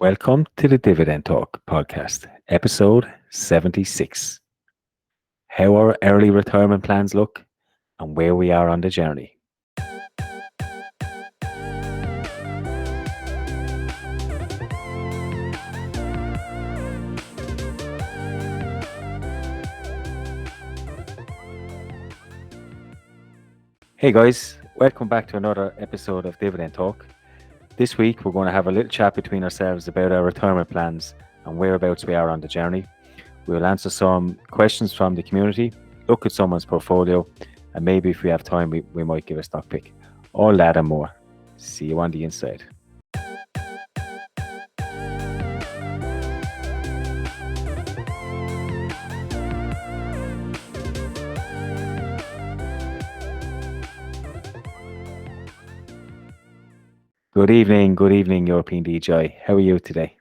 Welcome to the Dividend Talk podcast, episode 76. How our early retirement plans look and where we are on the journey. Hey guys, welcome back to another episode of Dividend Talk. This week we're going to have a little chat between ourselves about our retirement plans and whereabouts we are on the journey. We'll answer some questions from the community, look at someone's portfolio, and maybe if we have time, we might give a stock pick. All that and more. See you on the inside. Good evening, European DJ. How are you today?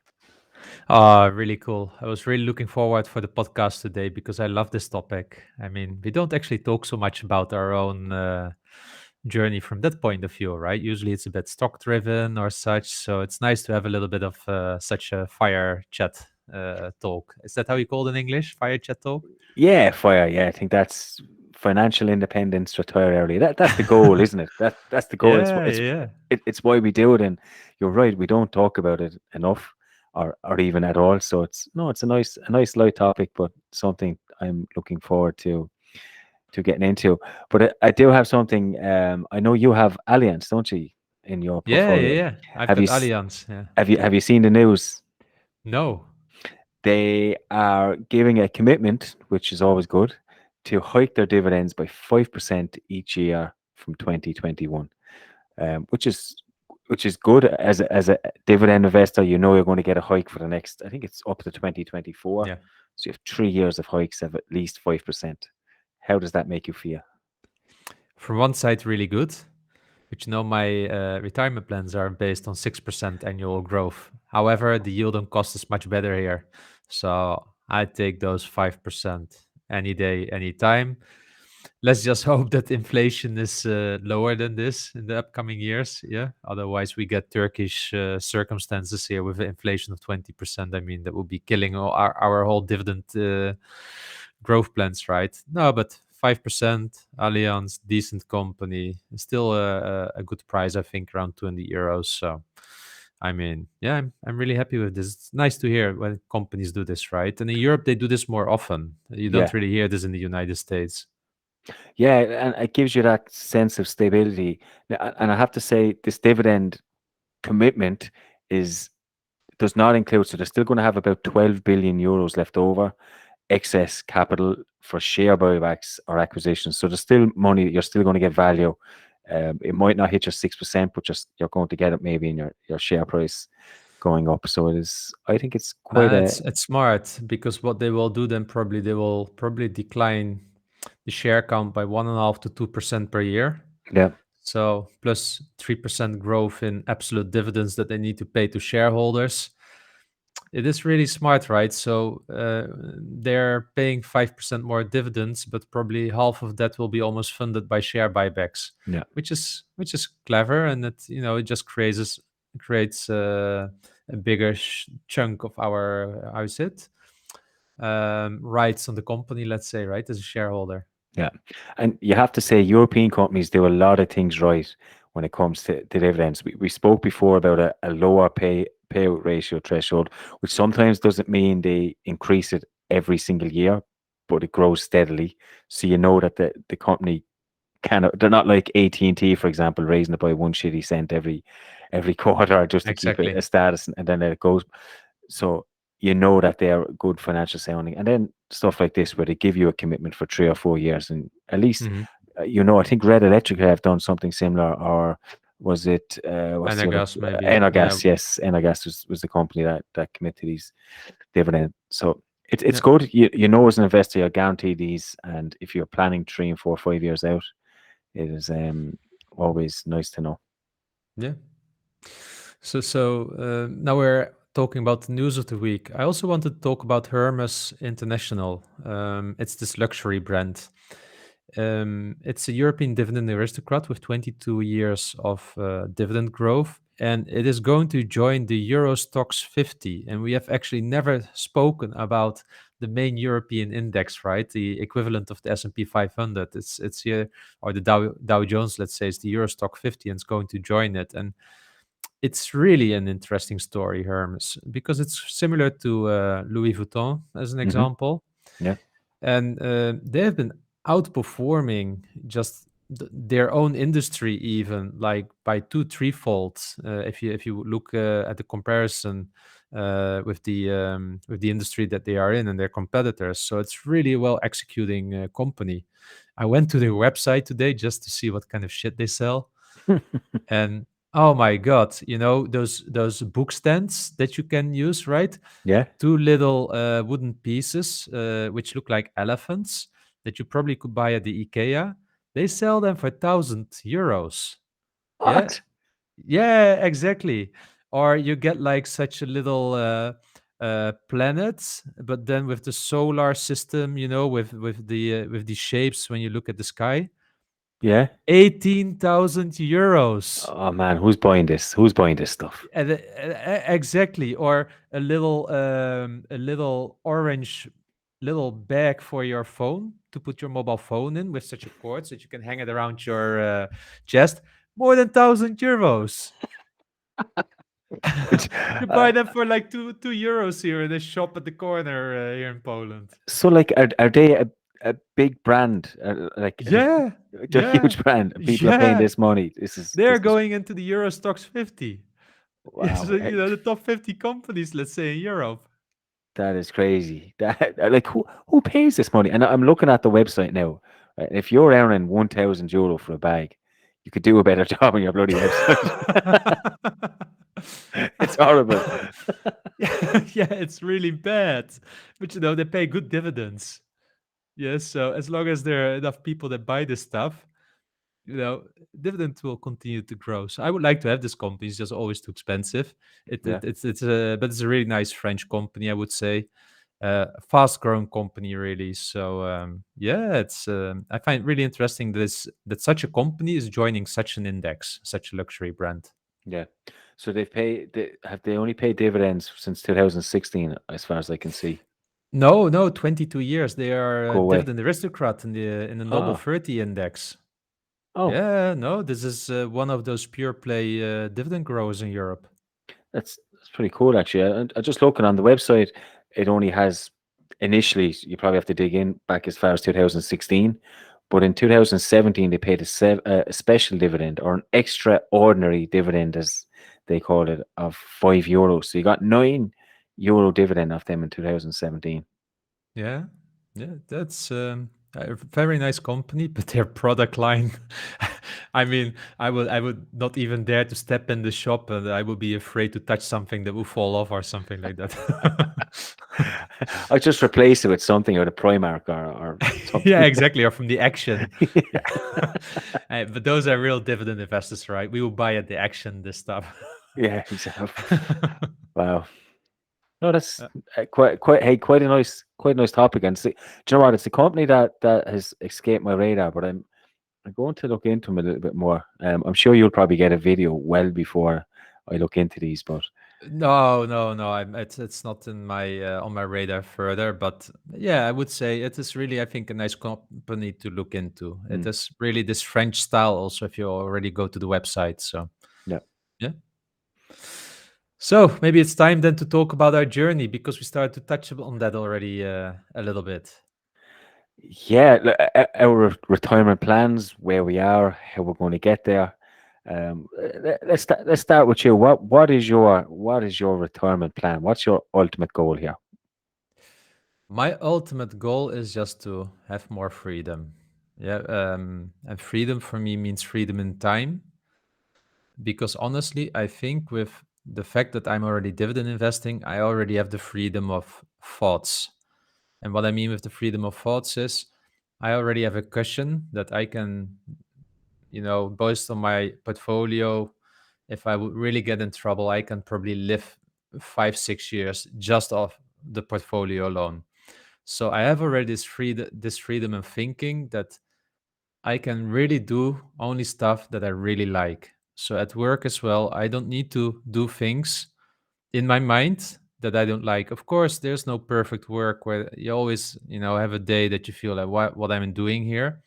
Really cool. I was really looking forward for the podcast today because I love this topic. I mean, we don't actually talk so much about our own journey from that point of view, right? Usually it's a bit stock driven or such. So it's nice to have a little bit of such a fire chat talk. Is that how you call it in English? Fire chat talk? Yeah, fire. Yeah, I think that's financial independence, retire early. That's the goal, isn't it? That's the goal. Yeah, yeah. It's why we do it. And you're right, we don't talk about it enough, or even at all. So it's a nice light topic, but something I'm looking forward to getting into. But I do have something. I know you have Allianz, don't you, in your Yeah, yeah, portfolio? yeah. I've Have you got s- Allianz. Yeah. have you seen the news? No. They are giving a commitment, which is always good, to hike their dividends by 5% each year from 2021, which is good as a dividend investor. You know you're going to get a hike for the next. I think it's up to 2024. Yeah. So you have 3 years of hikes of at least 5%. How does that make you feel? From one side, really good. But my retirement plans are based on 6% annual growth. However, the yield on cost is much better here. So I take those 5% any day, any time. Let's just hope that inflation is lower than this in the upcoming years. Yeah. Otherwise, we get Turkish circumstances here with an inflation of 20%. I mean, that would be killing our whole dividend growth plans, right? No, but 5%, Allianz, decent company, still a good price, I think, around 20 euros. So, I mean, yeah, I'm really happy with this. It's nice to hear when companies do this, right? And in Europe, they do this more often. You don't Yeah, really hear this in the United States. yeah, and it gives you that sense of stability. And I have to say, this dividend commitment is does not include. So they're still going to have about 12 billion euros left over, excess capital for share buybacks or acquisitions. So there's still money. You're still going to get value. It might not hit your 6%, but just you're going to get it maybe in your share price going up. So it is. I think it's quite a It's smart because what they will do then probably they will probably decline the share count by 1.5 to 2% per year. yeah So plus 3% growth in absolute dividends that they need to pay to shareholders. It is really smart, right? So they're paying 5% more dividends, but probably half of that will be almost funded by share buybacks, yeah which is clever, and it just creates a bigger chunk of our how is it rights on the company, let's say, right, as a shareholder. yeah. And you have to say European companies do a lot of things right when it comes to dividends. We spoke before about a lower payout ratio threshold, which sometimes doesn't mean they increase it every single year, but it grows steadily. So you know that the company they're not like AT&T, for example, raising it by one shitty cent every quarter just to keep it Exactly. a status, and then it goes. So you know that they're good financial sounding. And then stuff like this where they give you a commitment for 3 or 4 years, and at least Mm-hmm. I think Red Electric have done something similar, or was it what's the other Energas, maybe. Yeah. Energas? Yes, Energas was the company that committed these dividend. So it's Yeah. good. You know, as an investor, you're guaranteed these, and if you're planning 3 and 4, 5 years out, it is always nice to know. Yeah. So now we're talking about the news of the week. I also want to talk about Hermes International. It's this luxury brand. It's a European dividend aristocrat with 22 years of dividend growth. and it is going to join the Euro Stoxx 50. And we have actually never spoken about the main European index, right? The equivalent of the S&P 500. It's here, or the Dow Jones, let's say, is the Euro Stoxx 50, and it's going to join it. And it's really an interesting story, Hermes, because it's similar to Louis Vuitton as an Hmm. example, Yeah. and they have been outperforming just their own industry, even like by two, threefold. If you look at the comparison with the industry that they are in and their competitors, so it's really a well executing company. I went to their website today just to see what kind of shit they sell, and oh my god, those book stands that you can use, right? Yeah. Two little wooden pieces which look like elephants that you probably could buy at the IKEA. They sell them for 1,000 euros. Yeah, What? yeah, exactly. Or you get like such a little planet, but then with the solar system, with the shapes when you look at the sky. Yeah. 18,000 euros. Oh man, who's buying this? Who's buying this stuff? Exactly, or a little orange little bag for your phone to put your mobile phone in with such a cord so that you can hang it around your chest. More than 1,000 euros. Which, You buy uh, them for like two euros here in a shop at the corner here in Poland. so like, are they a big brand? Like, Yeah, they're a yeah, huge brand, and people are paying yeah. this money. This is They're this is going into the Euro Stoxx 50. Yeah, wow. so the top 50 companies, let's say, in Europe. That is crazy. That like who pays this money? And I'm looking at the website now. Right? If you're earning 1,000 euro for a bag, you could do a better job on your bloody website. It's horrible. Yeah, it's really bad. But they pay good dividends. Yes, so as long as there are enough people that buy this stuff, you know, dividend will continue to grow. So I would like to have this company. It's just always too expensive. Yeah, But it's a really nice French company, I would say. A fast-growing company, really. So yeah, I find it really interesting that such a company is joining such an index, such a luxury brand. yeah. So have they only paid dividends since 2016, as far as I can see. No, no, 22 years. They are a Go away. dividend aristocrat in the Noble Oh, 30 index. oh, Yeah, no, this is one of those pure play dividend growers in Europe. that's pretty cool actually. I just looking on the website, it only has initially you probably have to dig in back as far as 2016, but in 2017 they paid a special dividend or an extraordinary dividend as they call it of €5. So you got €9 dividend off them in 2017. Yeah, yeah, that's a very nice company, but their product line, I mean, I would not even dare to step in the shop, and I would be afraid to touch something that will fall off or something like that. I just replace it with something out of Primark or Yeah, something. exactly, or from the Action. Yeah. But those are real dividend investors, right? We will buy at the Action this stuff. Yeah, exactly. Wow. No, that's Uh, quite a nice topic. And see, do you know what? It's a company that has escaped my radar, but I'm going to look into them a little bit more. I'm sure you'll probably get a video well before I look into these, but No, no, no. It's not in my on my radar further, but yeah, I would say it is really, I think, a nice company to look into. It mm, is really this French style. Also, if you already go to the website, so yeah, yeah. So maybe it's time then to talk about our journey because we started to touch on that already a little bit. yeah. Our retirement plans, where we are, how we're going to get there. Let's start with you. What is your retirement plan? What's your ultimate goal here? My ultimate goal is just to have more freedom. Yeah, and freedom for me means freedom in time because honestly, I think with the fact that I'm already dividend investing, I already have the freedom of thoughts. And what I mean with the freedom of thoughts is I already have a cushion that I can, based on my portfolio, if I would really get in trouble, I can probably live 5, 6 years just off the portfolio alone. So I have already this freedom in thinking that I can really do only stuff that I really like. So at work as well, I don't need to do things in my mind that I don't like. Of course, there's no perfect work where you always, have a day that you feel like what I'm doing here.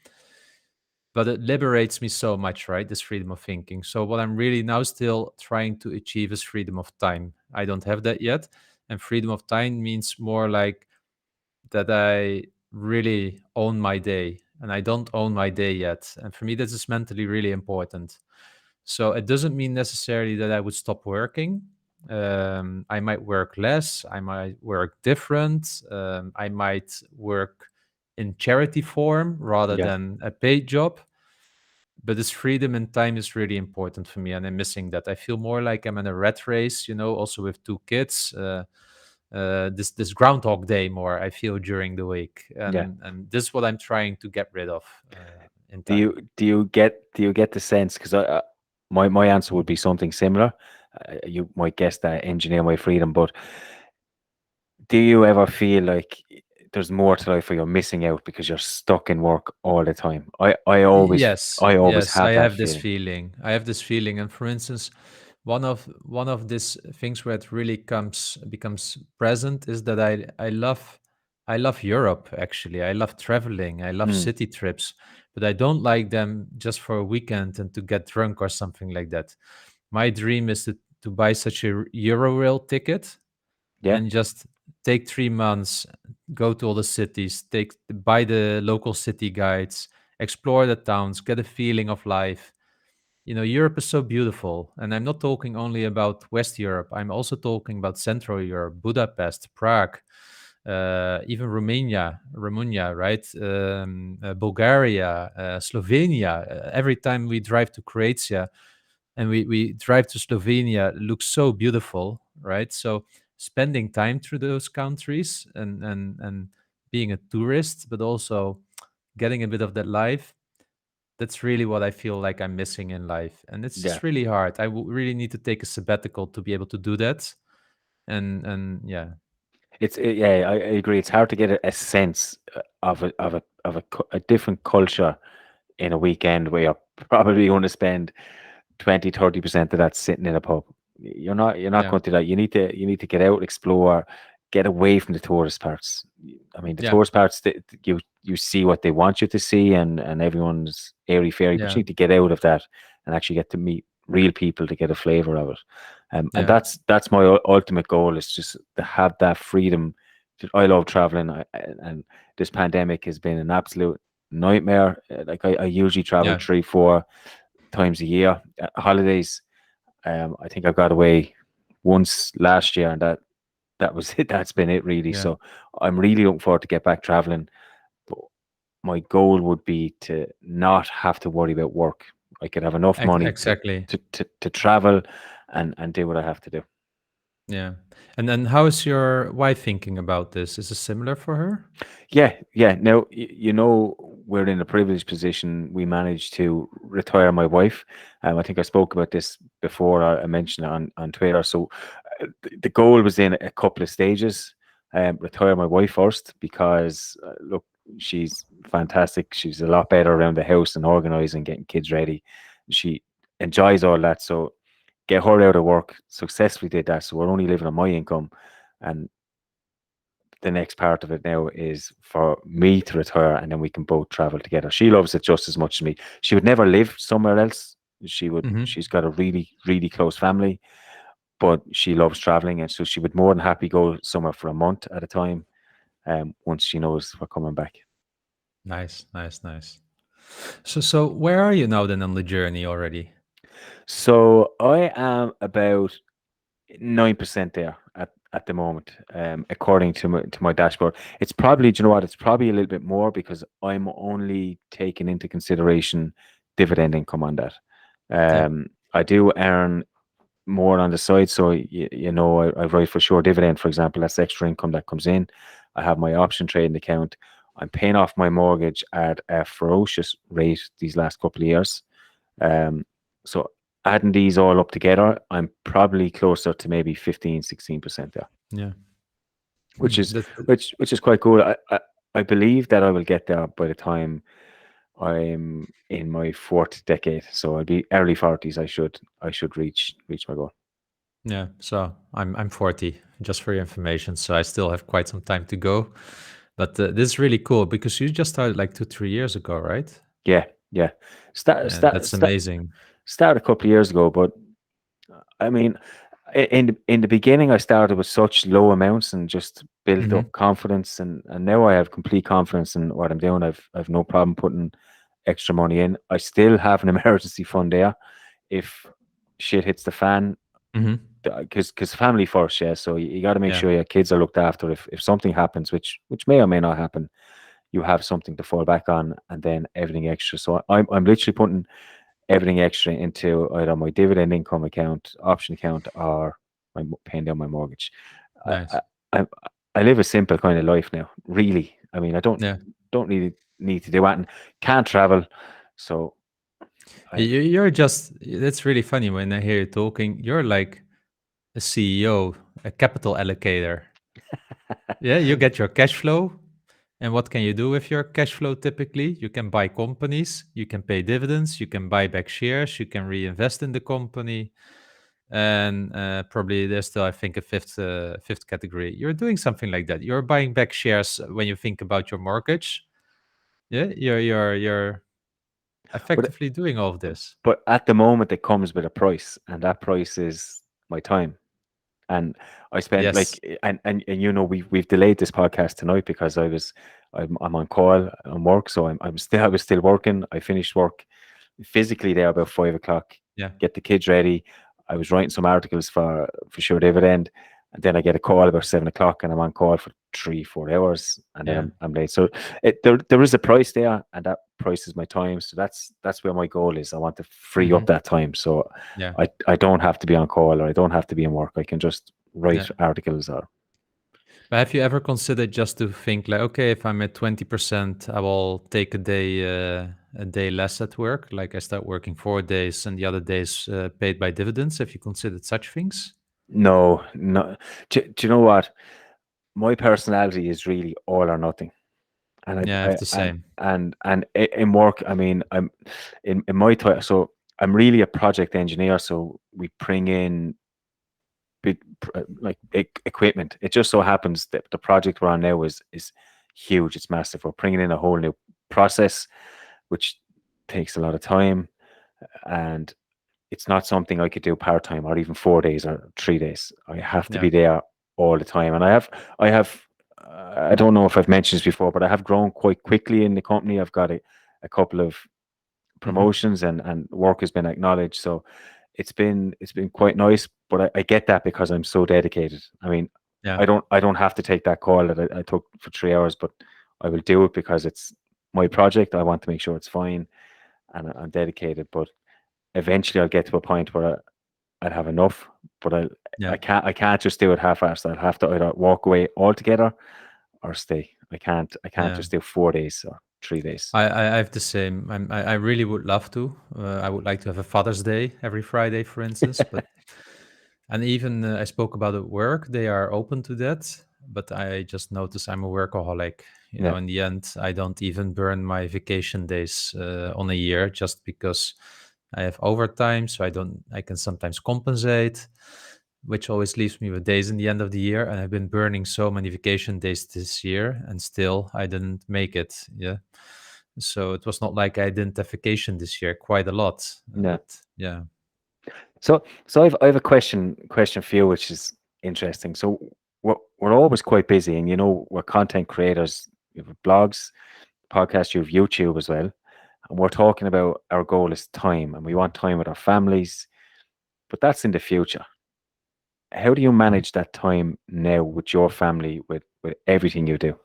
But it liberates me so much, right? This freedom of thinking. So what I'm really now still trying to achieve is freedom of time. I don't have that yet. And freedom of time means more like that I really own my day. And I don't own my day yet. And for me, this is mentally really important. So it doesn't mean necessarily that I would stop working. I might work less. I might work different. I might work in charity form rather Yeah, than a paid job. But this freedom and time is really important for me, and I'm missing that. I feel more like I'm in a rat race, also with two kids. This Groundhog Day more I feel during the week, yeah. and this is what I'm trying to get rid of in Do time. you get the sense? Because my answer would be something similar. You might guess that engineer my freedom, but do you ever feel like there's more to life where you're missing out because you're stuck in work all the time? Yes, I always yes, I have that have this feeling. feeling. I have this feeling, and for instance, one of these things where it really comes becomes present is that I love Europe. Actually, I love traveling. I love Mm, city trips, but I don't like them just for a weekend and to get drunk or something like that. My dream is to buy such a Eurorail ticket yeah, and just take 3 months, go to all the cities, buy the local city guides, explore the towns, get a feeling of life. Europe is so beautiful, and I'm not talking only about West Europe. I'm also talking about Central Europe, Budapest, Prague, even Romania, right? Bulgaria, Slovenia. Every time we drive to Croatia, and we drive to Slovenia, it looks so beautiful, right? So spending time through those countries and being a tourist, but also getting a bit of that life, that's really what I feel like I'm missing in life. And it's yeah. just really hard. Really need to take a sabbatical to be able to do that. And yeah, Yeah, I agree. It's hard to get a sense of a different culture in a weekend where you're probably going to spend 20-30% of that sitting in a pub. You're not yeah, going to do that. You need to get out, explore, get away from the tourist parts. I mean, the yeah, tourist parts, you see what they want you to see, and everyone's airy fairy, but yeah, you need to get out of that and actually get to meet real people to get a flavor of it. And yeah, that's my ultimate goal, is just to have that freedom. I love traveling, and this pandemic has been an absolute nightmare. Like I usually travel yeah, 3-4 times a year. Holidays, I think I got away once last year, and that was it. That's been it, really. yeah. So I'm really looking forward to get back traveling. But my goal would be to not have to worry about work. I could have enough money to Exactly. travel and do what I have to do. Yeah. And then how is your wife thinking about this? Is it similar for her? Yeah, yeah. Now, we're in a privileged position. We managed to retire my wife. I think I spoke about this before. I mentioned it on Twitter. So the goal was in a couple of stages. Retire my wife first because, look, she's fantastic. She's a lot better around the house and organizing, getting kids ready. She enjoys all that. So get her out of work, successfully did that. So we're only living on my income. And the next part of it now is for me to retire, and then we can both travel together. She loves it just as much as me. She would never live somewhere else. Hmm. She's got a really, really close family, but she loves traveling, and so she would more than happy go somewhere for a month at a time. Once she knows we're coming back. Nice, nice, nice. So where are you now then on the journey already? So I am about 9% there at the moment, according to my dashboard. It's probably, do you know what? It's probably a little bit more because I'm only taking into consideration dividend income on that. Yeah, I do earn more on the side, so I write for sure dividend, for example. That's extra income that comes in. I have my option trading account. I'm paying off my mortgage at a ferocious rate these last couple of years. So adding these all up together, I'm probably closer to maybe 15-16% there, yeah. which is That's which is quite cool. I believe that I will get there by the time, I'm in my fourth decade, so I'll be early 40s. I should reach my goal. Yeah, so I'm 40, just for your information. So I still have quite some time to go. But this is really cool because you just started like 2, 3 years ago, right? Yeah, yeah. Start And start that's start amazing. start a couple of years ago, but I mean, in the beginning, I started with such low amounts and just built Hmm. up confidence, and now I have complete confidence in what I'm doing. I've no problem putting extra money in. I still have an emergency fund there if shit hits the fan, Hmm. because family first, yeah. So you got to make Yeah, sure your kids are looked after. If something happens, which may or may not happen, you have something to fall back on, and then everything extra. So I'm literally putting everything extra into either my dividend income account, option account, or paying down my mortgage. I, nice. I I I live a simple kind of life now. Really, I mean, I don't Yeah. don't really need to do that, and can't travel, so I. You're just, that's really funny when I hear you talking. You're like a CEO, a capital allocator. Yeah, you get your cash flow. And what can you do with your cash flow typically? You can buy companies, you can pay dividends, you can buy back shares, you can reinvest in the company. And probably there's still, I think, a fifth category. You're doing something like that. You're buying back shares when you think about your mortgage. Yeah, you're but effectively doing all of this. but at the moment, it comes with a price, and that price is my time. And I spent like, Yes. and we've delayed this podcast tonight because I'm on call on work, so I was still working. I finished work physically there about 5 o'clock. Yeah. Get the kids ready. I was writing some articles for sure Dividend, and then I get a call about 7 o'clock, and I'm on call for 3 4 hours, and then Yeah. I'm late. So there is a price there, and that price is my time. So that's where my goal is. I want to free Hmm. up that time, so Yeah. I don't have to be on call, or I don't have to be in work. I can just write Yeah. articles or. But have you ever considered just to think like, okay, if I'm at 20%, I will take a day less at work. Like I start working 4 days and the other days paid by dividends. Have you considered such things? No, no. Do you know what? My personality is really all or nothing. And Yeah, I have the same. in work, I mean, I'm in my time. So I'm really a project engineer. So we bring in big like equipment. It just so happens that the project we're on now is huge. It's massive. We're bringing in a whole new process, which takes a lot of time, and it's not something I could do part time or even 4 days or 3 days. I have to Yeah. be there all the time, and I have. I don't know if I've mentioned this before, but I have grown quite quickly in the company. I've got a couple of Hmm. promotions, and work has been acknowledged. So it's been quite nice. But I get that because I'm so dedicated. I mean, Yeah. I don't have to take that call that I took for 3 hours, but I will do it because it's my project. I want to make sure it's fine, and I'm dedicated. But eventually, I'll get to a point where I'd have enough. But Yeah. I can't just do it half-assed. I'll have to either walk away altogether or stay. I can't Yeah. just do 4 days or 3 days. I have the same. I really would love to. I would like to have a Father's Day every Friday, for instance. But and even I spoke about at work; they are open to that. But I just notice I'm a workaholic. You Yeah, know, in the end, I don't even burn my vacation days on a year just because I have overtime. So I don't. I can sometimes compensate, which always leaves me with days in the end of the year. And I've been burning so many vacation days this year, and still I didn't make it. Yeah. So it was not like I didn't have vacation this year, quite a lot. yeah. But yeah. So I have a question for you, which is interesting. So we're always quite busy, and we're content creators. You have blogs, podcasts, you have YouTube as well, and we're talking about our goal is time, and we want time with our families, but that's in the future. How do you Mhm. manage that time now with your family, with everything you do?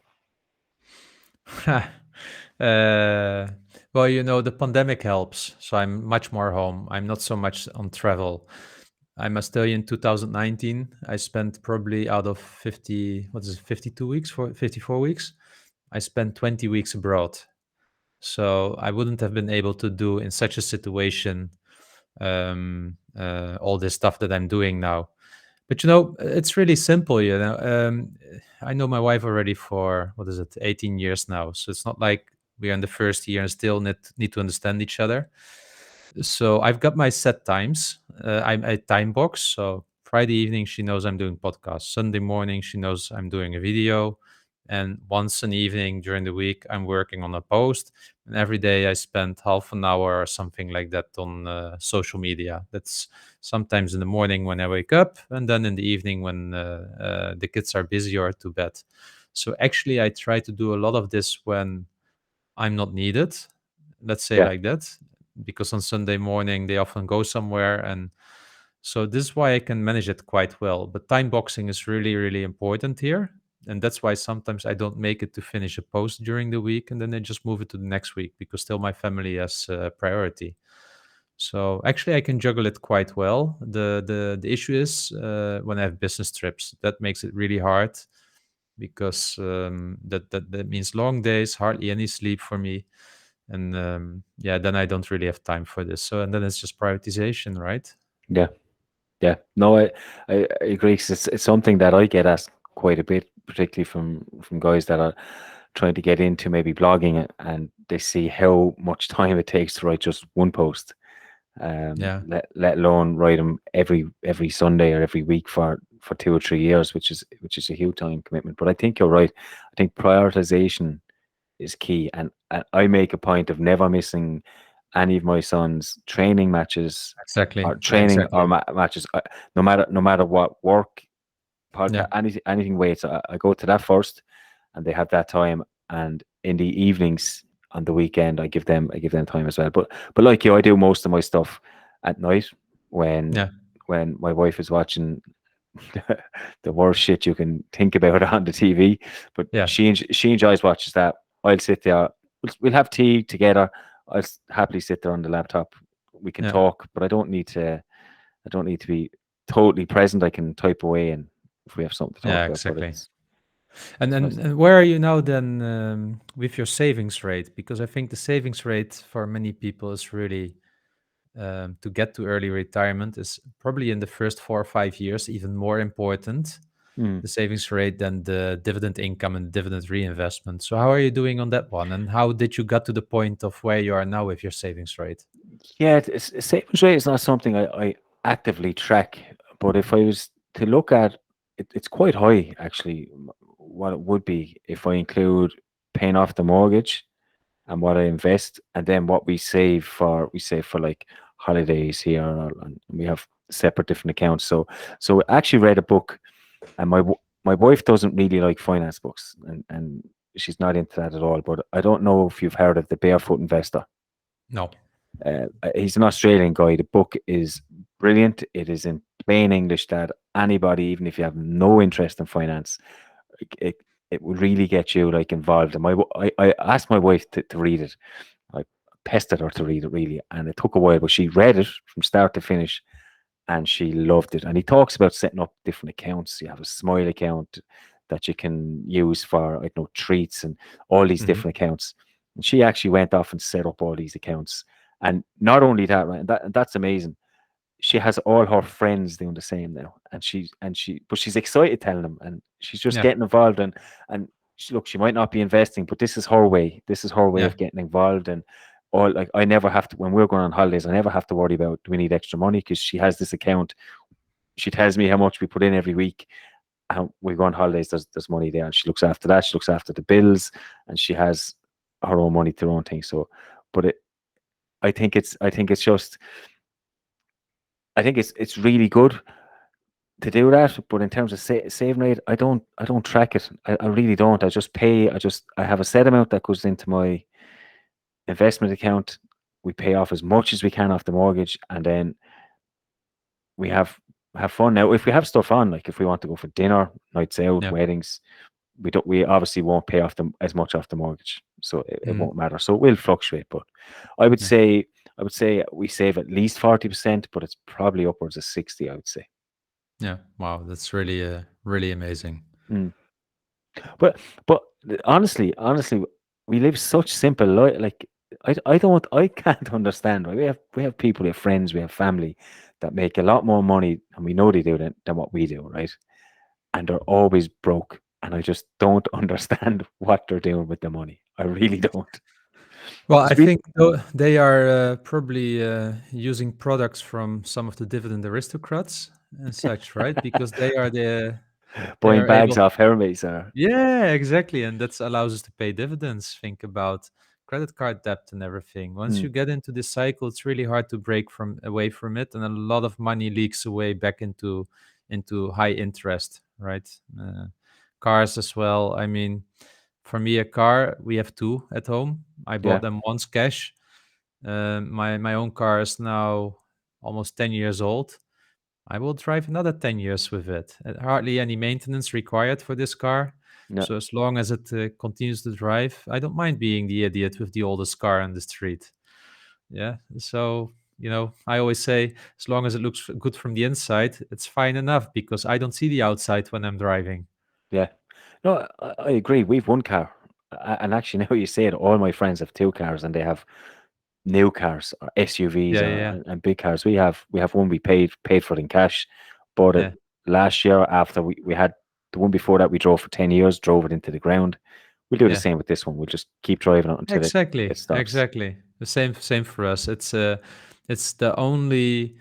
uh, well, the pandemic helps. So I'm much more home. I'm not so much on travel. I must tell you, in 2019, I spent probably out of 50, what is it, 52 weeks, 54 weeks, I spent 20 weeks abroad. So I wouldn't have been able to do in such a situation all this stuff that I'm doing now. But it's really simple. I know my wife already for what is it, 18 years now. So it's not like We are in the first year and still need to understand each other. So I've got my set times. I'm a time box. So Friday evening, she knows I'm doing podcast. Sunday morning, she knows I'm doing a video. And once an evening during the week, I'm working on a post. And every day I spend half an hour or something like that on social media. That's sometimes in the morning when I wake up, and then in the evening when the kids are busy or to bed. So actually, I try to do a lot of this when I'm not needed, let's say Yeah, like that, because on Sunday morning they often go somewhere. And so this is why I can manage it quite well. But time boxing is really, really important here. And that's why sometimes I don't make it to finish a post during the week, and then I just move it to the next week because still my family has priority. So actually, I can juggle it quite well. The issue is when I have business trips, that makes it really hard because that means long days, hardly any sleep for me, and yeah, then I don't really have time for this. So and then it's just prioritization, right? yeah, yeah. No, I agree. 'Cause it's something that I get asked quite a bit, particularly from guys that are trying to get into maybe blogging and they see how much time it takes to write just one post. Yeah, Let alone write them every Sunday or every week for 2 or 3 years, which is a huge time commitment. But I think you're right. I think prioritization is key, and I make a point of never missing any of my son's training matches exactly, or training or exactly. matches, no matter what work, Yeah, podcast, anything weights. I go to that first, and they have that time. And in the evenings on the weekend, I give them time as well. But like you, I do most of my stuff at night when yeah, when my wife is watching the worst shit you can think about on the TV. But yeah, she enjoys watches that. I'll sit there. We'll have tea together. I'll happily sit there on the laptop. We can yeah, talk, but I don't need to. I don't need to be totally present. I can type away, and if we have something to talk yeah, about, but exactly. it's nice. And where are you now then with your savings rate? Because I think the savings rate for many people is really to get to early retirement is probably in the first 4 or 5 years even more important, Mm. the savings rate, than the dividend income and dividend reinvestment. So how are you doing on that one? And how did you get to the point of where you are now with your savings rate? Yeah, savings rate is not something I actively track, but if I was to look at it, it's quite high actually. What it would be if I include paying off the mortgage and what I invest, and then what we save for like holidays here, and we have separate different accounts. So I actually read a book, and my wife doesn't really like finance books, and she's not into that at all. But I don't know if you've heard of the Barefoot Investor. No. He's an Australian guy. The book is brilliant. It is in plain English that anybody, even if you have no interest in finance, it, it will really get you like involved. And I asked my wife to read it. I pestered her to read it really, and it took a while, but she read it from start to finish, and she loved it. And he talks about setting up different accounts. You have a Smile account that you can use for, I don't know, treats and all these Hmm. different accounts. And she actually went off and set up all these accounts. And not only that, right, that's amazing. She has all her friends doing the same now, and but she's excited telling them, and she's just Yeah. getting involved. And look, she might not be investing, but this is her way. This is her way Yeah. of getting involved. And all, like, I never have to, when we're going on holidays, I never have to worry about, do we need extra money, because she has this account. She tells me how much we put in every week, and we go on holidays. There's money there, and she looks after that. She looks after the bills, and she has her own money to her own thing. So, but I think it's just, I think it's really good to do that. But in terms of saving rate, I don't track it. I really don't. I just pay. I have a set amount that goes into my investment account. We pay off as much as we can off the mortgage, and then we have fun. Now, if we have stuff on, like if we want to go for dinner, nights out, Yeah. weddings, we obviously won't pay off them as much off the mortgage, so it Mm. won't matter. So it will fluctuate, but I would Yeah. say I would say we save at least 40%, but it's probably upwards of 60. I would say. Yeah. Wow, that's really really amazing. Mm. But honestly, we live such simple life. Like I can't understand. Right? We have people, we have friends, we have family that make a lot more money, and we know they do than what we do, right? And they're always broke, and I just don't understand what they're doing with the money. I really don't. Well, I Because we, think they are probably using products from some of the dividend aristocrats and such, right? Because they buying are bags able. off Hermes or Yeah, exactly, and that allows us to pay dividends. Think about credit card debt and everything. Once mm, you get into this cycle, it's really hard to break from away from it, and a lot of money leaks away back into high interest, right? Cars as well. I mean, for me, a car, we have two at home. I yeah, bought them once cash. My own car is now almost 10 years old. I will drive another 10 years with it. Hardly any maintenance required for this car. yeah, So as long as it continues to drive, I don't mind being the idiot with the oldest car on the street. Yeah. So, I always say, as long as it looks good from the inside, it's fine enough because I don't see the outside when I'm driving. yeah. No, I agree. We've one car, and actually, now you say it, all my friends have two cars, and they have new cars or SUVs Yeah, or yeah, and big cars. We have one we paid for in cash. Bought it yeah, last year after we had the one before that we drove for 10 years, drove it into the ground. We'll do the yeah. same with this one. We'll just keep driving it until it Exactly, stops. exactly. The same for us. It's the only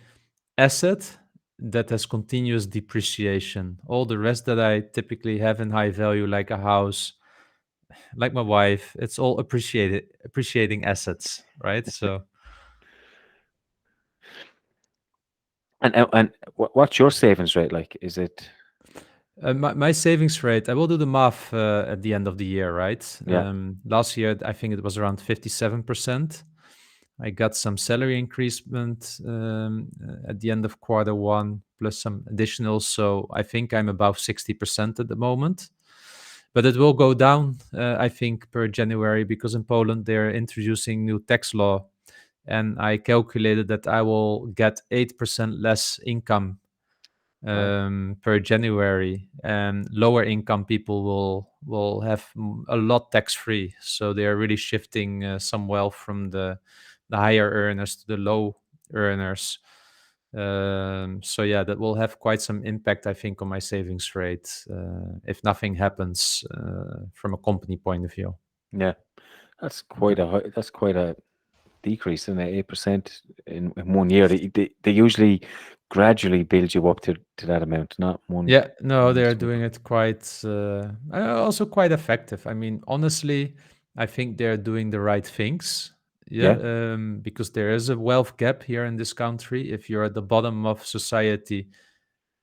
asset that has continuous depreciation. All the rest that I typically have in high value, like a house, like my wife, it's all appreciating assets, right? So And what's your savings rate like? Is it my savings rate, I will do the math at the end of the year, right? yeah, Last year, I think it was around 57%. I got some salary increasement at the end of quarter one, plus some additional. So I think I'm above 60% at the moment. But it will go down, I think, per January, because in Poland they're introducing new tax law. And I calculated that I will get 8% less income wow, per January, and lower income people will have a lot tax free. So they are really shifting some wealth from the higher earners to the low earners. So yeah, that will have quite some impact, I think, on my savings rate if nothing happens from a company point of view. yeah, that's quite a decrease in 8% in one year. They usually gradually build you up to that amount, not Yeah, no, one they're swing. doing it quite, also quite effective. I mean, honestly, I think they're doing the right things. Yeah, Yeah, because there is a wealth gap here in this country. If you're at the bottom of society,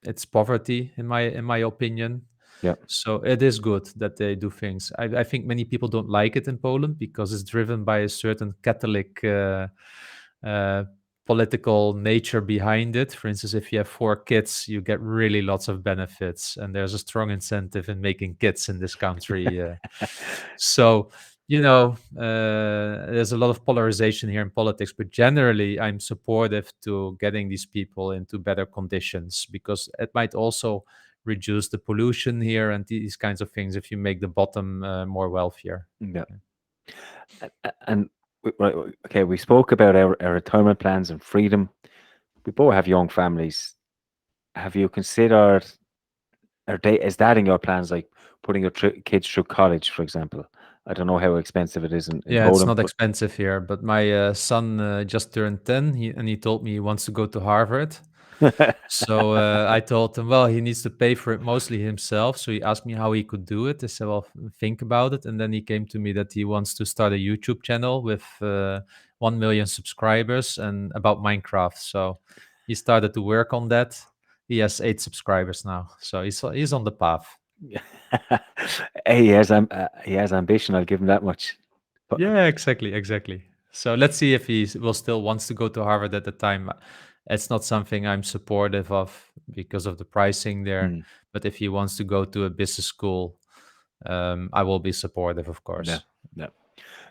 it's poverty, in my opinion. yeah, So it is good that they do things. I think many people don't like it in Poland because it's driven by a certain Catholic uh, political nature behind it. For instance, if you have four kids, you get really lots of benefits, and there's a strong incentive in making kids in this country. So, there's a lot of polarization here in politics, but generally, I'm supportive to getting these people into better conditions because it might also reduce the pollution here and these kinds of things if you make the bottom more wealthier. yeah. And right, okay, we spoke about our retirement plans and freedom. We both have young families. Have you considered, is that in your plans, like putting your kids through college, for example? I don't know how expensive it is in Yeah, it's Poland, not expensive here, but my son just turned 10, and he told me he wants to go to Harvard. but So I told him, well, he needs to pay for it mostly himself. So he asked me how he could do it. I said, well, think about it. And then he came to me that he wants to start a YouTube channel with 1 million subscribers and about Minecraft. So he started to work on that. He has 8 subscribers now. So he's on the path. he has ambition. I'll give him that much. But Yeah, exactly, exactly. So let's see if he will still wants to go to Harvard at the time. It's not something I'm supportive of because of the pricing there. mm, But if he wants to go to a business school, I will be supportive, of no, course. no.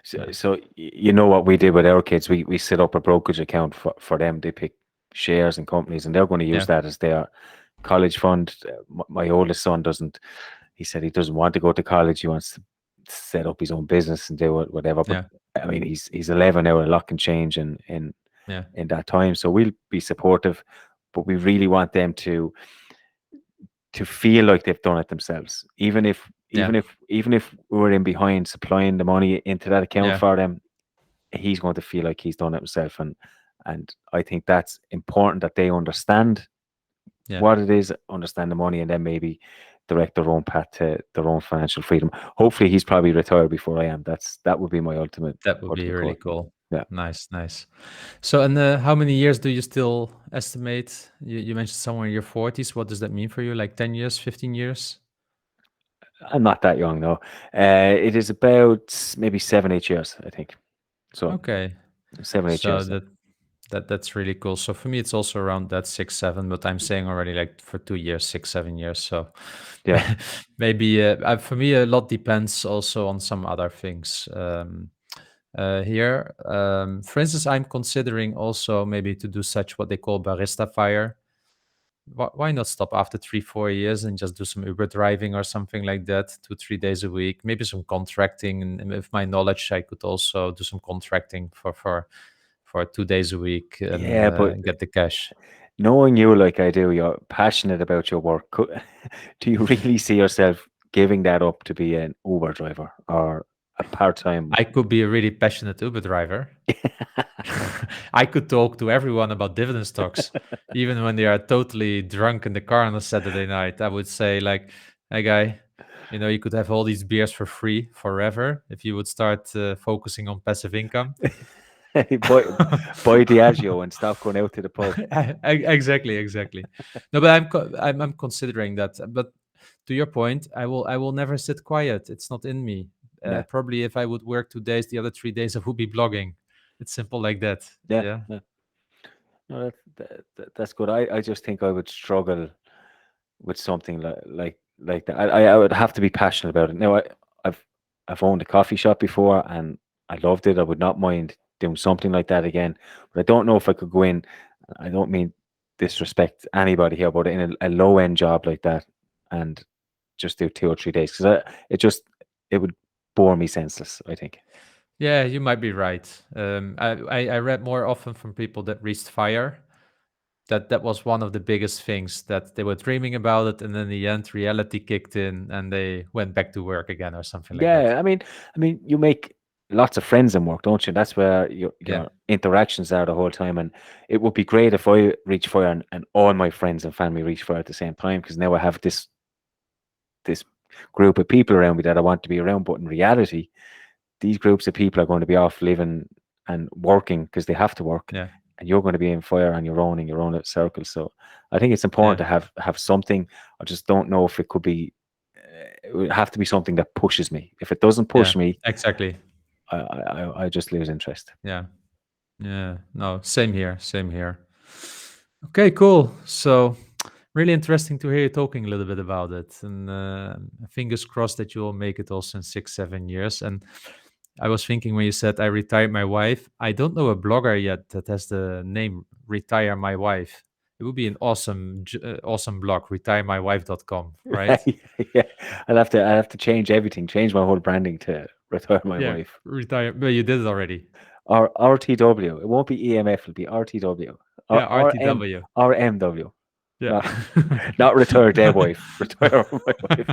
So, Yeah, you know what we did with our kids? We set up a brokerage account for them. They pick shares and companies, and they're going to use yeah, that as their college fund. My oldest son doesn't. He said he doesn't want to go to college. He wants to set up his own business and do whatever. But yeah, I mean, he's 11 now. A lot can change yeah, in that time. So we'll be supportive, but we really want them to feel like they've done it themselves, yeah, even if we were in behind supplying the money into that account yeah, for them. he's going to feel like he's done it himself. And I think that's important that they understand Yeah, what it is, understand the money, and then maybe direct their own path to their own financial freedom. Hopefully, he's probably retired before I am. That would be my that would be ultimate really goal. cool. Yeah, Nice, nice. So, and how many years do you still estimate? You mentioned somewhere in your 40s. What does that mean for you? Like 10 years, 15 years? I'm not that young, no. It is about maybe 7, 8 years, I think. So Okay. 7, 8 years. So that's really cool. So for me, it's also around that 6, 7, but I'm saying already like for 2 years, 6, 7 years. So Yeah, maybe for me, a lot depends also on some other things. Here, for instance, I'm considering also maybe to do such what they call barista fire. Why not stop after 3, 4 years and just do some Uber driving or something like that, 2, 3 days a week, maybe some contracting. And with my knowledge, I could also do some contracting for 2 days a week and yeah, but get the cash. knowing you like I do, you're passionate about your work. Do you really see yourself giving that up to be an Uber driver or a part-time? I could be a really passionate Uber driver. I could talk to everyone about dividend stocks, even when they are totally drunk in the car on a Saturday night. I would say, like, hey, guy, you could have all these beers for free forever if you would start focusing on passive income. buy, buy Diageo and stop going out to the pub. Exactly, exactly. No, but I'm considering that. But to your point, I will never sit quiet. It's not in me. Yeah, Probably if I would work 2 days, the other 3 days I would be blogging. It's simple like that. yeah, Yeah, yeah. No, that's good. I just think I would struggle with something like that. I would have to be passionate about it. Now, I've I've owned a coffee shop before and I loved it. I would not mind doing something like that again, but I don't know if I could go in. I don't mean disrespect anybody here, but in a low end job like that and just do 2 or 3 days because it would bore me senseless, I think. yeah, you might be right. I read more often from people that reached fire that was one of the biggest things, that they were dreaming about it, and then in the end reality kicked in and they went back to work again or something like that. Yeah, I mean, you make lots of friends in work, don't you? That's where Yeah, your interactions are the whole time. And it would be great if I reach fire and all my friends and family reach fire at the same time, because now I have this group of people around me that I want to be around. But in reality, these groups of people are going to be off living and working because they have to work, yeah, and you're going to be in fire on your own in your own little circle. So I think it's important yeah, to have something. I just don't know if it could be. It would have to be something that pushes me. If it doesn't yeah, push me, exactly. I just lose interest. Yeah, yeah, no, same here, same here. Okay, cool. So really interesting to hear you talking a little bit about it, and fingers crossed that you will make it also in 6, 7 years. And I was thinking when you said I retired my wife, I don't know a blogger yet that has the name Retire My Wife. It would be an awesome blog, retiremywife.com, right? Yeah, I'll have to change everything, change my whole branding to retire my Yeah, wife. retire. But you did it already. Or RTW. It won't be EMF, it'll be RTW. Or Yeah, RM RTW. RMW. Yeah. Not not retire dead wife. Retire my wife.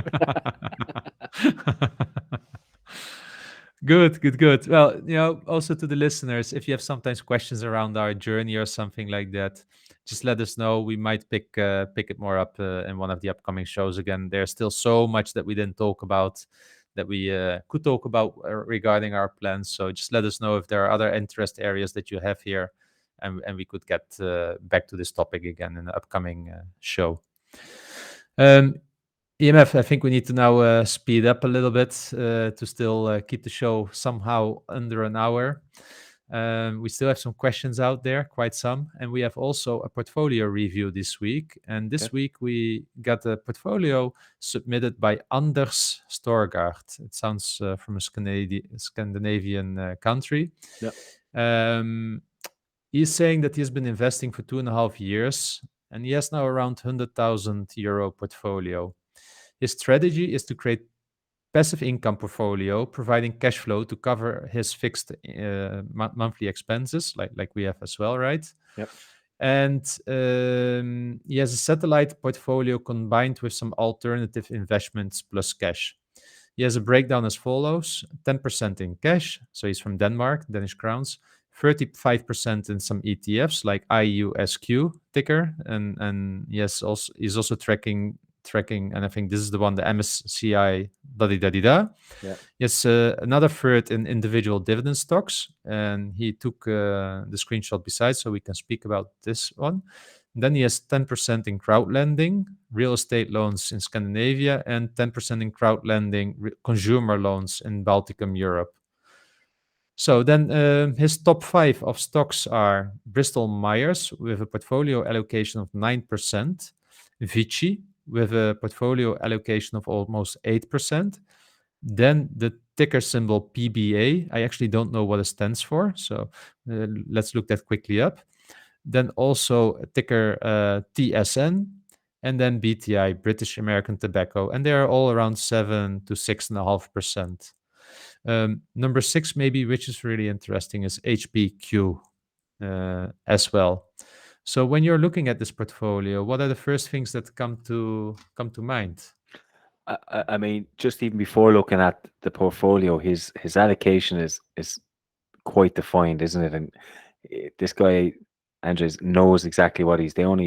Good, good, good. Well, also to the listeners, if you have sometimes questions around our journey or something like that, just let us know. We might pick it more up in one of the upcoming shows. Again, there's still so much that we didn't talk about that we could talk about regarding our plans. So just let us know if there are other interest areas that you have here, and we could get back to this topic again in the upcoming show. Um, EMF, I think we need to now speed up a little bit to still keep the show somehow under an hour. We still have some questions out there, quite some. And we have also a portfolio review this week. And this Okay. week we got a portfolio submitted by Anders Storgaard. It sounds from a Scandinavian country. Yeah. Um, he's saying that he's been investing for 2.5 years and he has now around 100,000 euro portfolio. His strategy is to create passive income portfolio, providing cash flow to cover his fixed monthly expenses, like we have as well, right? Yep. And he has a satellite portfolio combined with some alternative investments plus cash. He has a breakdown as follows: 10% in cash, so he's from Denmark, Danish crowns. 35% in some ETFs like IUSQ ticker, and yes, also he's also tracking, and I think this is the one, the MSCI da da da da. Yeah. Yes, another third in individual dividend stocks, and he took the screenshot beside, so we can speak about this one. Then he has 10% in crowd lending, real estate loans in Scandinavia, and 10% in crowd lending, consumer loans in Balticum, Europe. So then his top 5 of stocks are Bristol Myers with a portfolio allocation of 9%, Vici with a portfolio allocation of almost 8%, then the ticker symbol PBA. I actually don't know what it stands for, so let's look that quickly up. Then also a ticker TSN, and then BTI, British American Tobacco, and they are all around 7 to 6.5%. Number 6, maybe, which is really interesting, is HPQ as well. So when you're looking at this portfolio, what are the first things that come to mind? I mean, just even before looking at the portfolio, his allocation is quite defined, isn't it? And this guy, Andres, knows exactly what he's doing.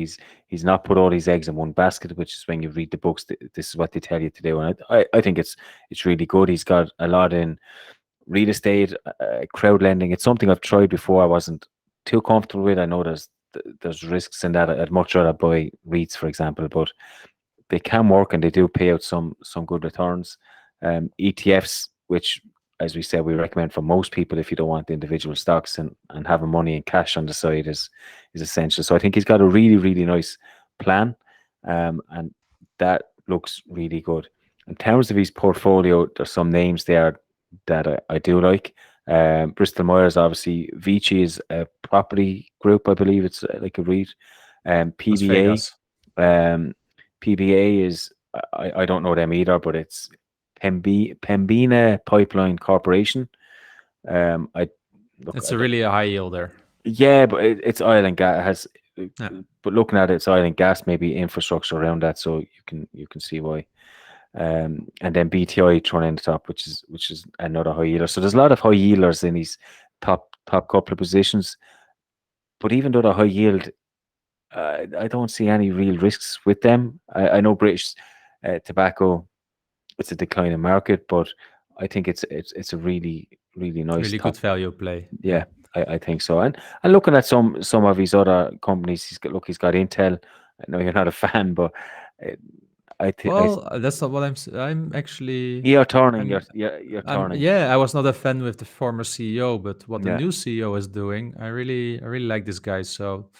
He's not put all his eggs in one basket, which is when you read the books, this is what they tell you to do. And I think it's really good. He's got a lot in real estate, crowd lending. It's something I've tried before. I wasn't too comfortable with. I know there's risks in that. I'd much rather buy REITs, for example, but they can work and they do pay out some good returns. ETFs, which, as we said, we recommend for most people if you don't want the individual stocks, and having money in cash on the side is essential. So I think he's got a really, really nice plan, and that looks really good. In terms of his portfolio, there's some names there that I do like. Bristol Myers, obviously. Vici is a property group, I believe. It's like a REIT. Las PBA. Vegas. Um, PBA is, I don't know them either, but it's Pembina Pipeline Corporation. I look, It's a really a high yielder. yeah, but it's oil and gas. It has, Yeah. but looking at it, it's oil and gas, maybe infrastructure around that, so you can see why. And then BTI thrown in the top, which is another high yielder. So there's a lot of high yielders in these top couple of positions. But even though they're high yield, I don't see any real risks with them. I know British tobacco, it's a declining market, but I think it's a really, really nice Really good top. value play. Yeah, I think so. And looking at some of his other companies, he's got Intel. I know you're not a fan, but uh, I think Well, that's not what I'm actually. you're turning. I'm. You're turning. Yeah, I was not a fan with the former CEO, but what the Yeah. new CEO is doing, I really like this guy. So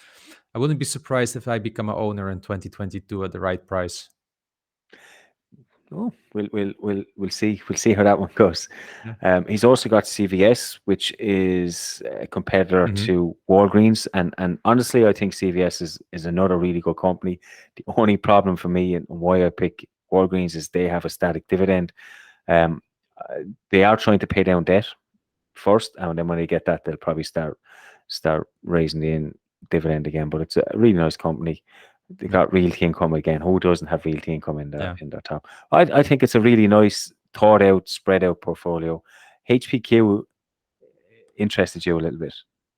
I wouldn't be surprised if I become an owner in 2022 at the right price. Oh, we'll see. We'll see how that one goes. Yeah. He's also got CVS, which is a competitor Hmm. to Walgreens, and honestly, I think CVS is another really good company. The only problem for me and why I pick Walgreens is they have a static dividend. Um, they are trying to pay down debt first, and then when they get that, they'll probably start raising the dividend again. But it's a really nice company. They Yeah. got realty income again. Who doesn't have realty income Yeah. in their top? I think it's a really nice, thought out, spread out portfolio. HPQ interested you a little bit.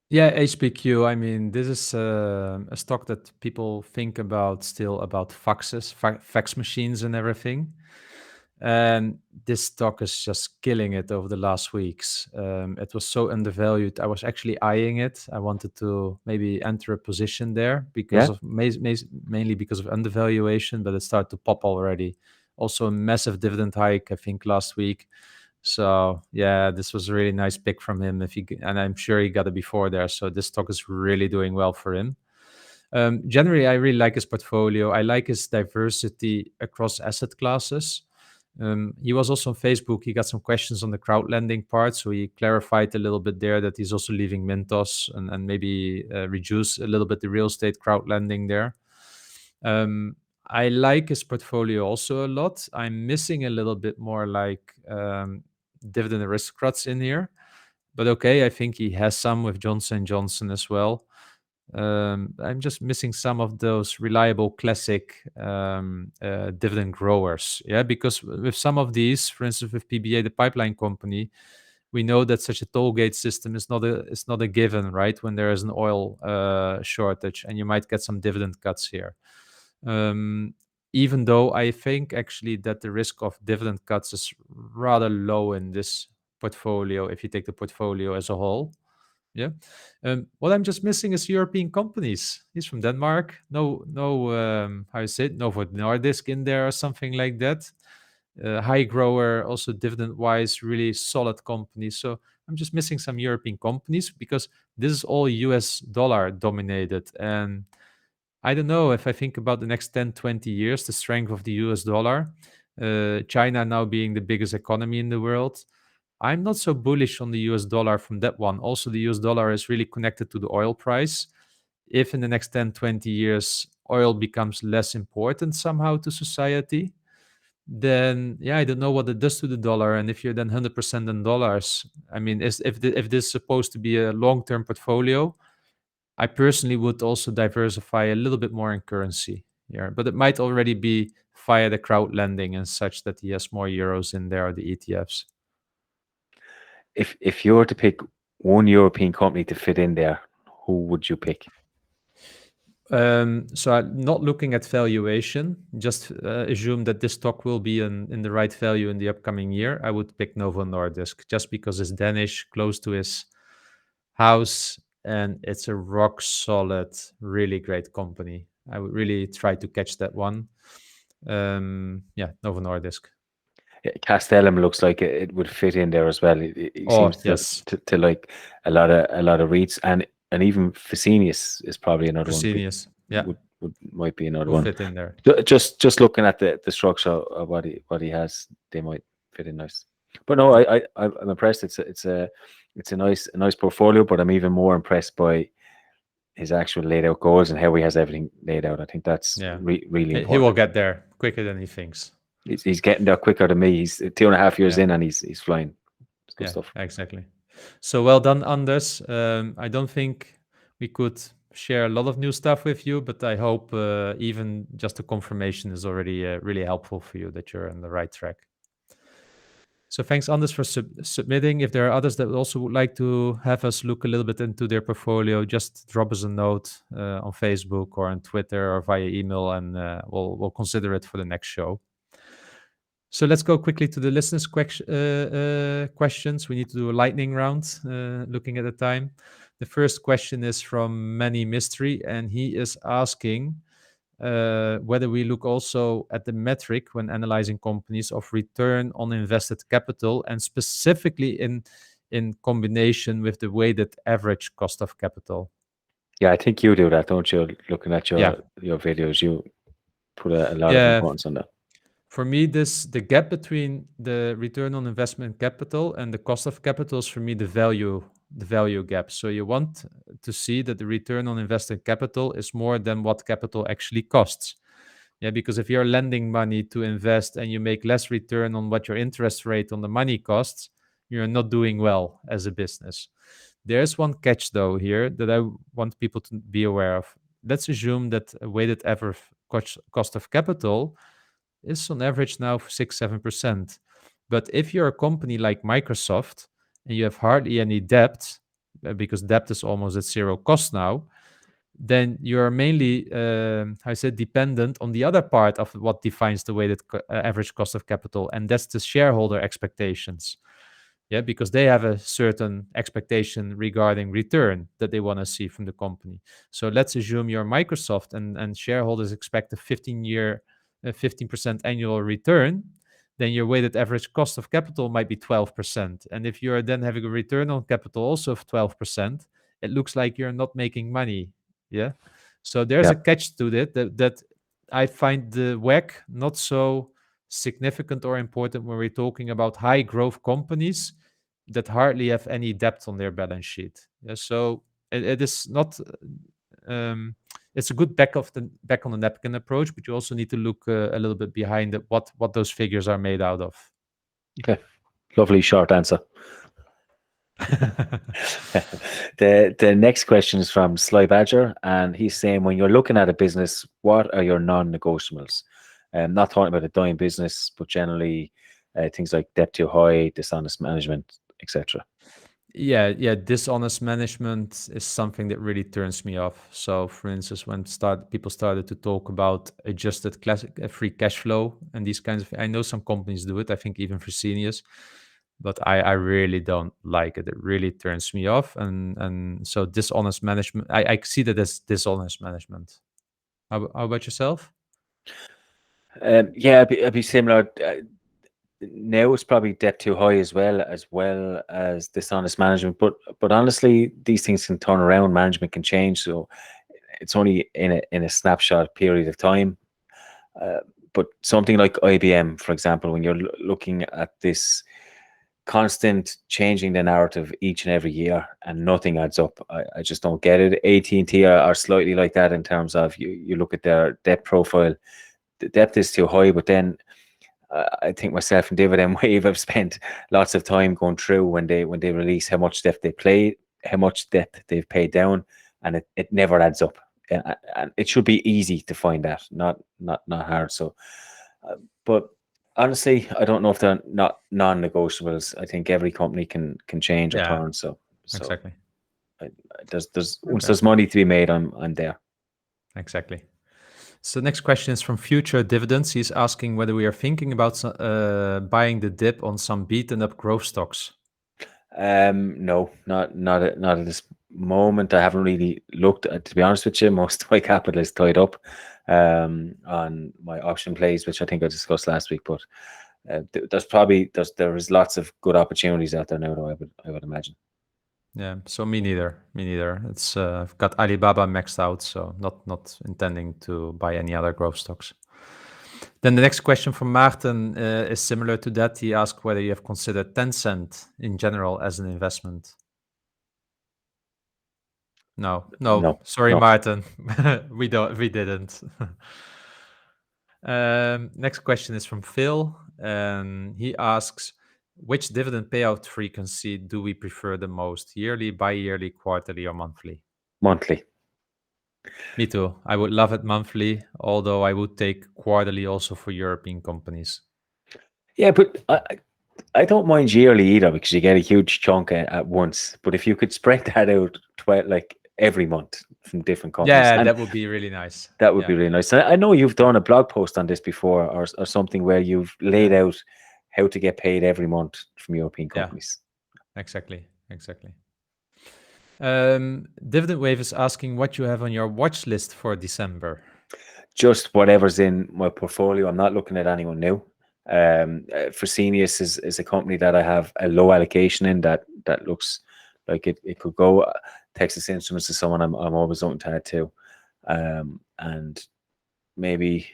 Yeah, HPQ. I mean, this is a stock that people think about still about faxes, fax machines, and everything. And this stock is just killing it over the last weeks. It was so undervalued. I was actually eyeing it. I wanted to maybe enter a position there because Yeah, of mainly because of undervaluation, but it started to pop already. Also, a massive dividend hike, I think, last week. So yeah, this was a really nice pick from him. And I'm sure he got it before there. So this stock is really doing well for him. Generally, I really like his portfolio. I like his diversity across asset classes. He was also on Facebook. He got some questions on the crowd lending part, so he clarified a little bit there that he's also leaving Mintos and maybe reduce a little bit the real estate crowd lending there. I like his portfolio also a lot. I'm missing a little bit more like dividend aristocrats in here, but okay, I think he has some with Johnson Johnson as well. I'm just missing some of those reliable classic dividend growers. Yeah, because with some of these, for instance, with PBA, the pipeline company, we know that such a toll gate system is not a given, right? When there is an oil shortage, and you might get some dividend cuts here. Um, Even though I think actually that the risk of dividend cuts is rather low in this portfolio if you take the portfolio as a whole. Yeah. What I'm just missing is European companies. He's from Denmark. No, how you say it, Novo Nordisk in there or something like that. High grower, also dividend wise, really solid companies. So I'm just missing some European companies because this is all US dollar dominated. And I don't know if I think about the next 10, 20 years, the strength of the US dollar, China now being the biggest economy in the world. I'm not so bullish on the US dollar from that one. Also, the US dollar is really connected to the oil price. If in the next 10, 20 years, oil becomes less important somehow to society, then yeah, I don't know what it does to the dollar. And if you're then 100% in dollars, I mean, if this is supposed to be a long term portfolio, I personally would also diversify a little bit more in currency here, but it might already be via the crowd lending and such that he has more euros in there, or the ETFs. If you were to pick one European company to fit in there, who would you pick? So I'm not looking at valuation, just assume that this stock will be in the right value in the upcoming year. I would pick Novo Nordisk just because it's Danish, close to his house, and it's a rock solid, really great company. I would really try to catch that one. Yeah, Novo Nordisk. Castellum looks like it would fit in there as well. He Oh, seems yes. to like a lot of REITs, and even Fresenius is probably another one. Fresenius. Yeah, Might be another will one. fit in there. Just looking at the structure of what he has, they might fit in nice. But no, I'm impressed. It's a nice portfolio, but I'm even more impressed by his actual laid out goals and how he has everything laid out. I think that's Yeah. really He will important. get there quicker than he thinks. He's getting there quicker than me. He's 2.5 years Yeah. in, and he's flying. It's good Yeah, stuff. exactly. So well done, Anders. I don't think we could share a lot of new stuff with you, but I hope even just a confirmation is already really helpful for you that you're on the right track. So thanks, Anders, for submitting. If there are others that also would like to have us look a little bit into their portfolio, just drop us a note on Facebook or on Twitter or via email, and we'll consider it for the next show. So let's go quickly to the listeners' questions. We need to do a lightning round, looking at the time. The first question is from Manny Mystery, and he is asking whether we look also at the metric when analyzing companies of return on invested capital, and specifically in combination with the weighted average cost of capital. Yeah, I think you do that, don't you? Looking at Yeah, your videos, you put a lot of yeah. importance on that. For me, the gap between the return on investment capital and the cost of capital is for me the value gap. So you want to see that the return on invested capital is more than what capital actually costs. Yeah, because if you're lending money to invest and you make less return on what your interest rate on the money costs, you're not doing well as a business. There's one catch though here that I want people to be aware of. Let's assume that a weighted average cost of capital is on average now 6-7%. But if you're a company like Microsoft and you have hardly any debt, because debt is almost at zero cost now, then you're mainly, how I said, dependent on the other part of what defines the weighted average cost of capital, and that's the shareholder expectations. Yeah, because they have a certain expectation regarding return that they want to see from the company. So let's assume you're Microsoft and shareholders expect a 15% annual return, then your weighted average cost of capital might be 12%. And if you're then having a return on capital also of 12%, it looks like you're not making money. Yeah. So there's Yeah, a catch to that I find the WACC not so significant or important when we're talking about high growth companies that hardly have any debt on their balance sheet. Yeah, so it is not. It's a good back on the napkin approach, but you also need to look a little bit behind it, what those figures are made out of. okay. Lovely short answer. The next question is from Sly Badger, and he's saying, when you're looking at a business, what are your non-negotiables? Not talking about a dying business, but generally things like debt too high, dishonest management, etc. Yeah, dishonest management is something that really turns me off. So, for instance, when people started to talk about adjusted classic free cash flow and these kinds of, I know some companies do it. I think even Fresenius, but I really don't like it. It really turns me off, and so dishonest management. I see that as dishonest management. How about yourself? Yeah, it'd be similar. Now it's probably debt too high as well as dishonest management. But honestly, these things can turn around. Management can change, so it's only in a snapshot period of time. Uh, but something like IBM, for example, when you're looking at this constant changing the narrative each and every year and nothing adds up, I just don't get it. AT&T are slightly like that in terms of you look at their debt profile. The depth is too high, but then I think myself and Dividend Wave have spent lots of time going through when they release how much debt they play, how much debt they've paid down, and it never adds up. And it should be easy to find that, not hard. So, uh, but honestly, I don't know if they're not non-negotiables. I think every company can change or Yeah, turn. So exactly. I, there's once Okay, there's money to be made, I'm there. exactly. So next question is from Future Dividends. He's asking whether we are thinking about buying the dip on some beaten up growth stocks. No, not at this moment. I haven't really looked at, to be honest with you. Most of my capital is tied up on my option plays, which I think I discussed last week. But there is lots of good opportunities out there now, though, I would imagine. Yeah, so me neither. Me neither. It's I've got Alibaba maxed out, so not intending to buy any other growth stocks. Then the next question from Maarten is similar to that. He asked whether you have considered Tencent in general as an investment. No, no, No, sorry, no. Maarten, we didn't. Next question is from Phil. He asks, which dividend payout frequency do we prefer the most? Yearly, bi-yearly, quarterly, or monthly? Monthly. Me too. I would love it monthly, although I would take quarterly also for European companies. Yeah, but I don't mind yearly either because you get a huge chunk at once. But if you could spread that out, like every month from different companies, Yeah, and that would be really nice. that would be Yeah, really nice. I know you've done a blog post on this before, or something where you've laid yeah, out how to get paid every month from European yeah, companies. exactly, exactly. Dividend Wave is asking what you have on your watch list for December. Just whatever's in my portfolio. I'm not looking at anyone new. Fresenius is a company that I have a low allocation in that looks like it could go. Texas Instruments is someone I'm always looking to add to, and maybe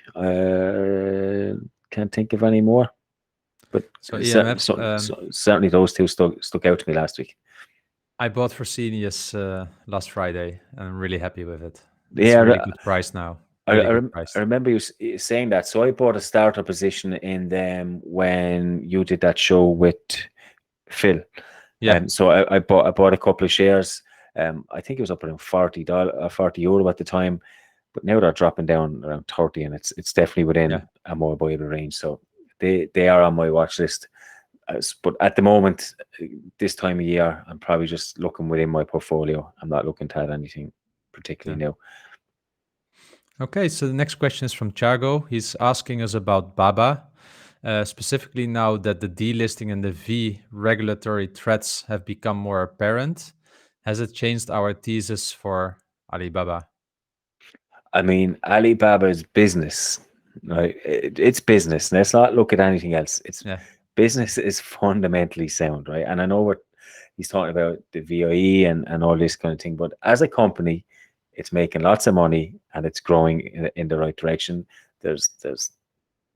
can't think of any more. But So EMF, certainly those two stuck out to me last week. I bought Fresenius last Friday, and I'm really happy with it. It's a really Yeah, good price now. I, Really I, good rem- price. I remember you saying that. So I bought a starter position in them when you did that show with Phil. Yeah, So I bought a couple of shares. I think it was up around $40, €40 at the time, but now they're dropping down around 30, and it's definitely yeah. within a more viable range. So they are on my watch list. But at the moment, this time of year, I'm probably just looking within my portfolio. I'm not looking to add anything Yeah. particularly new. Okay, so the next question is from Chago. He's asking us about Baba, specifically now that the delisting and the V regulatory threats have become more apparent. Has it changed our thesis for Alibaba? I mean, Alibaba's business, right? It's business. Let's not look at anything else. It's Yeah, business is fundamentally sound, right? And I know what he's talking about, the VIE and all this kind of thing, but as a company, it's making lots of money and it's growing in the right direction. There's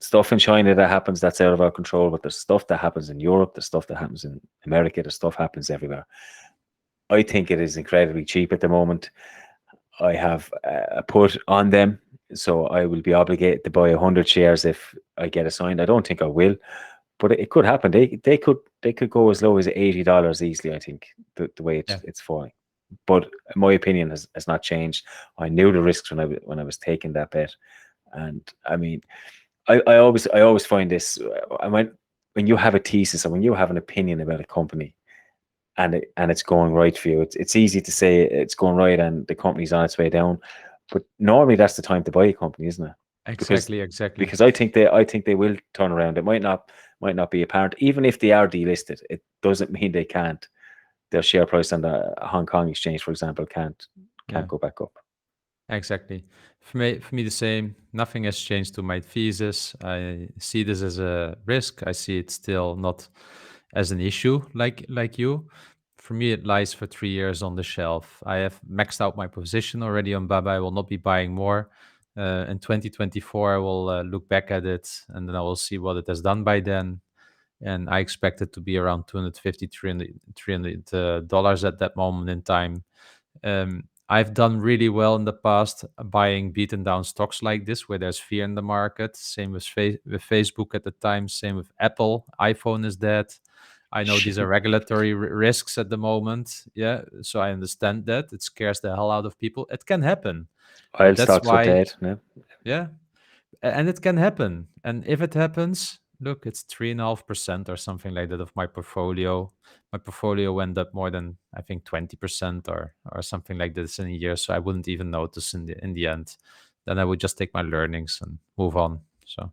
stuff in China that happens that's out of our control, but there's stuff that happens in Europe, there's stuff that happens in America, there's stuff happens everywhere. I think it is incredibly cheap at the moment. I have a put on them, so I will be obligated to buy 100 shares if I get assigned. I don't think I will, but it could happen. They could go as low as $80 easily. I think the way Yeah, it's falling. But my opinion has not changed. I knew the risks when I was taking that bet, and I mean, I always find this. When you have a thesis or when you have an opinion about a company, and it's going right for you, it's easy to say it's going right and the company's on its way down, but normally that's the time to buy a company, isn't it? Because exactly, exactly. because I think they will turn around. It might not be apparent, even if they are delisted. It doesn't mean they can't. Their share price on the Hong Kong exchange, for example, can't Yeah. go back up. Exactly. For me, the same. Nothing has changed to my thesis. I see this as a risk. I see it still not as an issue like you. For me, it lies for 3 years on the shelf. I have maxed out my position already on Baba. I will not be buying more. In 2024, I will look back at it and then I will see what it has done by then. And I expect it to be around 250, $300 at that moment in time. I've done really well in the past buying beaten down stocks like this, where there's fear in the market. Same with Facebook at the time. Same with Apple. iPhone is dead. I know these are regulatory risks at the moment. Yeah, so I understand that it scares the hell out of people. It can happen, Oil but that's stocks were why. dead. No? Yeah, and it can happen. And if it happens, look, it's 3.5% or something like that of my portfolio. My portfolio went up more than I think 20% or something like this in a year. So I wouldn't even notice in the end. Then I would just take my learnings and move on. So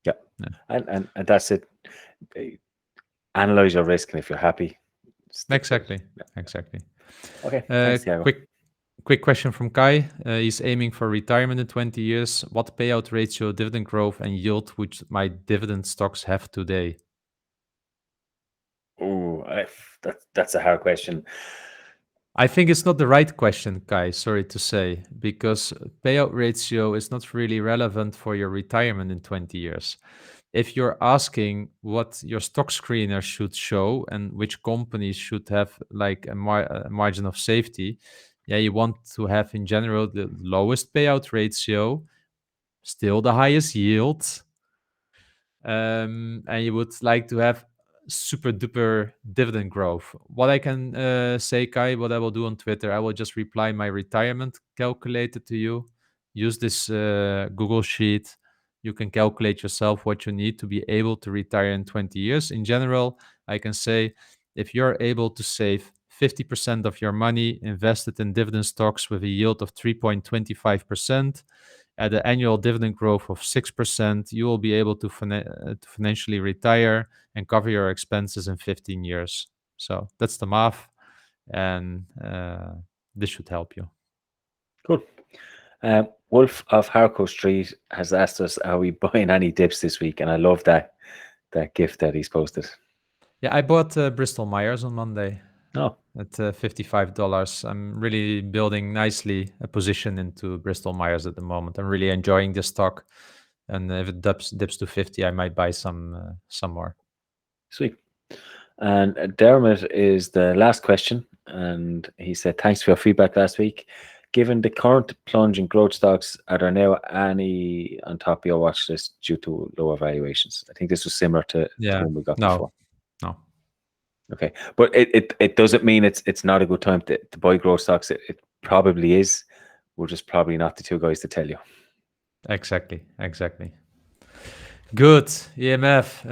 Yeah, yeah, and that's it. Eh, Analyze your risk, and if you're happy, stick with it. exactly, Yeah. exactly. Okay, Uh, thanks, Thiago. quick question from Kai. He's aiming for retirement in 20 years. What payout ratio, dividend growth, and yield would my dividend stocks have today? Oh, that's a hard question. I think it's not the right question, Kai, sorry to say, because payout ratio is not really relevant for your retirement in 20 years. If you're asking what your stock screener should show and which companies should have like a margin of safety, yeah, you want to have in general the lowest payout ratio, still the highest yield, and you would like to have super duper dividend growth. What I can say, Kai, what I will do on Twitter, I will just reply my retirement calculator to you. Use this Google Sheet. You can calculate yourself what you need to be able to retire in 20 years. In general, I can say if you're able to save 50% of your money invested in dividend stocks with a yield of 3.25%, at the annual dividend growth of 6%, you will be able to financially retire and cover your expenses in 15 years. So that's the math, and this should help you. Cool. Wolf of Harcourt Street has asked us, "Are we buying any dips this week?" And I love that gift that he's posted. Yeah, I bought Bristol Myers on Monday Oh, at $55. I'm really building nicely a position into Bristol Myers at the moment. I'm really enjoying this stock, and if it dips to 50, I might buy some more. sweet. And Dermot is the last question, and he said, "Thanks for your feedback last week. Given the current plunge in growth stocks, are there now any on top of your watch list due to lower valuations?" I think this was similar to Yeah, one we got no, before. no. Okay, but it doesn't mean it's not a good time to buy growth stocks. It probably is. We're just probably not the two guys to tell you. Exactly, exactly. Good. EMF.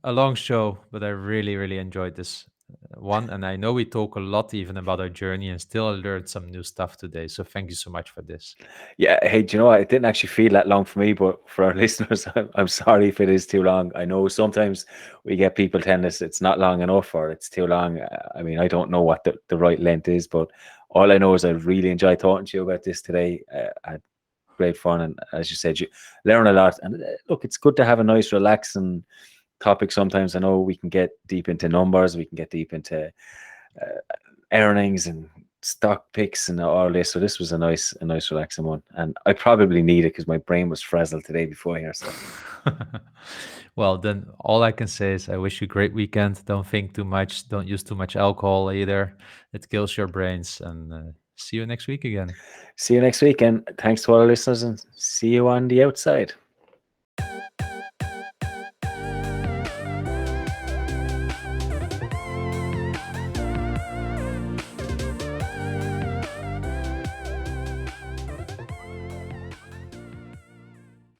A long show, but I really, really enjoyed this one. And I know we talk a lot even about our journey and still learned some new stuff today. So thank you so much for this. Yeah, hey, do you know what? It didn't actually feel that long for me, but for our listeners, I'm sorry if it is too long. I know sometimes we get people telling us it's not long enough or it's too long. I mean, I don't know what the right length is, but all I know is I really enjoyed talking to you about this today. I had great fun, and as you said, you learn a lot. And look, it's good to have a nice, relaxing topic. Sometimes I know we can get deep into numbers, we can get deep into earnings and stock picks and all this. So this was a nice relaxing one, and I probably need it because my brain was frazzled today before here. So Well, then all I can say is I wish you a great weekend. Don't think too much. Don't use too much alcohol either. It kills your brains. And see you next week again. see you next week, and thanks to all our listeners, and see you on the outside.